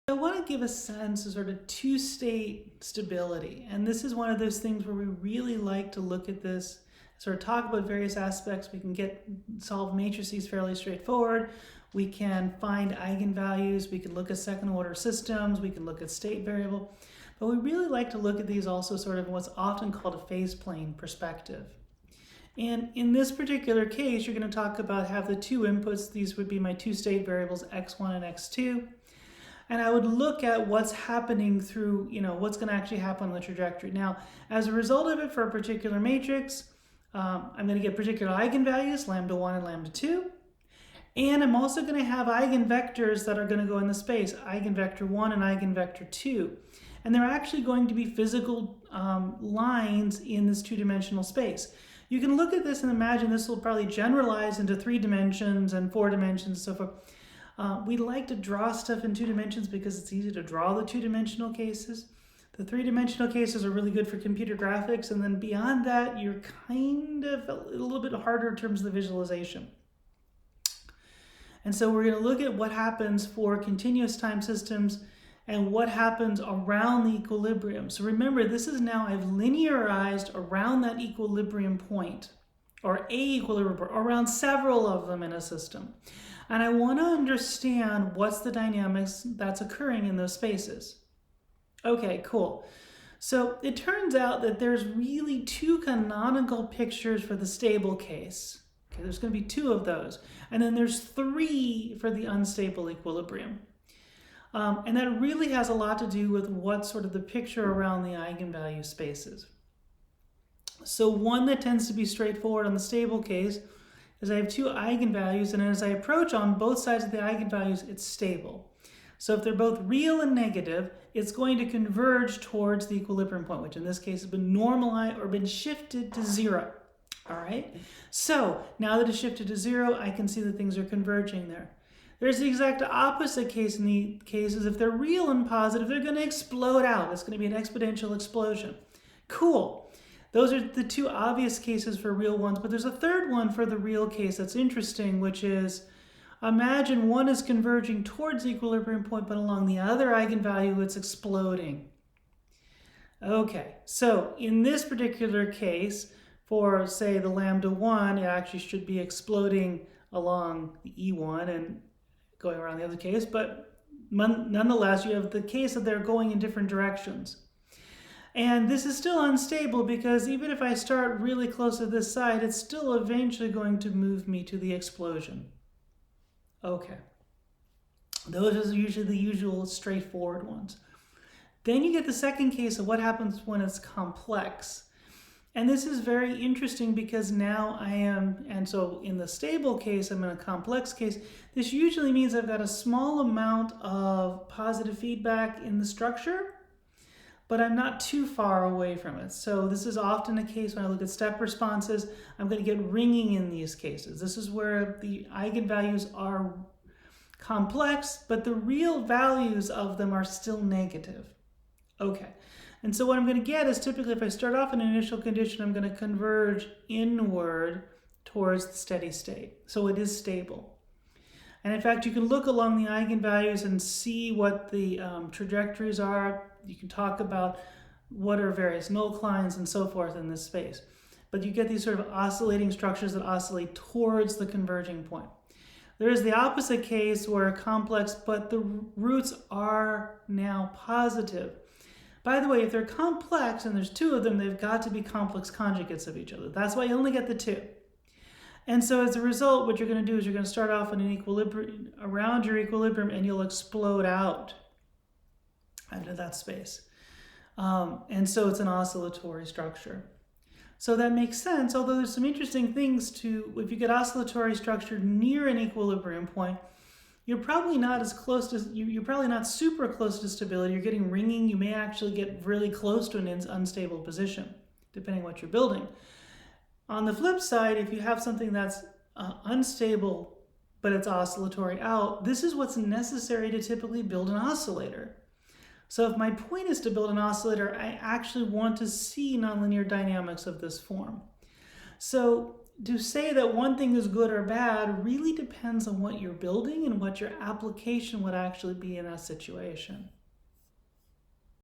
I want to give a sense of sort of two-state stability. And this is one of those things where we really like to look at this, sort of talk about various aspects. We can solve matrices fairly straightforward. We can find eigenvalues. We can look at second-order systems. We can look at state variable. But we really like to look at these also sort of in what's often called a phase plane perspective. And in this particular case, you're going to talk about have the two inputs. These would be my two state variables, x1 and x2. And I would look at what's happening through, what's going to actually happen on the trajectory. Now, as a result of it for a particular matrix, I'm going to get particular eigenvalues, lambda 1 and lambda 2. And I'm also going to have eigenvectors that are going to go in the space, eigenvector 1 and eigenvector 2. And they're actually going to be physical lines in this two-dimensional space. You can look at this and imagine this will probably generalize into 3 dimensions and 4 dimensions and so forth. We like to draw stuff in 2 dimensions because it's easy to draw the 2-dimensional cases. The 3-dimensional cases are really good for computer graphics, and then beyond that, you're kind of a little bit harder in terms of the visualization. And so we're going to look at what happens for continuous time systems and what happens around the equilibrium. So remember, this is now I've linearized around that equilibrium point, or a equilibrium point, around several of them in a system. And I want to understand what's the dynamics that's occurring in those spaces. Okay, cool. So it turns out that there's really 2 canonical pictures for the stable case. Okay, there's going to be 2 of those. And then there's 3 for the unstable equilibrium. And that really has a lot to do with what sort of the picture around the eigenvalue spaces. So one that tends to be straightforward on the stable case is I have 2 eigenvalues, and as I approach on both sides of the eigenvalues, it's stable. So if they're both real and negative, it's going to converge towards the equilibrium point, which in this case has been normalized or been shifted to 0. All right? So now that it's shifted to 0, I can see that things are converging there. There's the exact opposite case in the cases. If they're real and positive, they're going to explode out. It's going to be an exponential explosion. Cool. Those are the 2 obvious cases for real ones, but there's a third one for the real case that's interesting, which is imagine one is converging towards the equilibrium point, but along the other eigenvalue, it's exploding. Okay, so in this particular case, for say the lambda 1, it actually should be exploding along the E1 and going around the other case, but nonetheless, you have the case that they're going in different directions. And this is still unstable because even if I start really close to this side, it's still eventually going to move me to the explosion. Okay. Those are usually the usual straightforward ones. Then you get the second case of what happens when it's complex. And this is very interesting because now and so in the stable case, I'm in a complex case. This usually means I've got a small amount of positive feedback in the structure, but I'm not too far away from it. So this is often a case when I look at step responses, I'm going to get ringing in these cases. This is where the eigenvalues are complex, but the real values of them are still negative. Okay, and so what I'm going to get is typically if I start off in an initial condition, I'm going to converge inward towards the steady state. So it is stable. And in fact, you can look along the eigenvalues and see what the trajectories are. You can talk about what are various nullclines and so forth in this space. But you get these sort of oscillating structures that oscillate towards the converging point. There is the opposite case where complex, but the roots are now positive. By the way, if they're complex and there's 2 of them, they've got to be complex conjugates of each other. That's why you only get the 2. And so as a result, what you're going to do is you're going to start off in an equilibrium, around your equilibrium, and you'll explode out into that space. And so it's an oscillatory structure. So that makes sense, although there's some interesting things if you get oscillatory structure near an equilibrium point, you're probably not as close to, you're probably not super close to stability. You're getting ringing. You may actually get really close to an unstable position, depending on what you're building. On the flip side, if you have something that's unstable, but it's oscillatory out, this is what's necessary to typically build an oscillator. So if my point is to build an oscillator, I actually want to see nonlinear dynamics of this form. So to say that one thing is good or bad really depends on what you're building and what your application would actually be in that situation.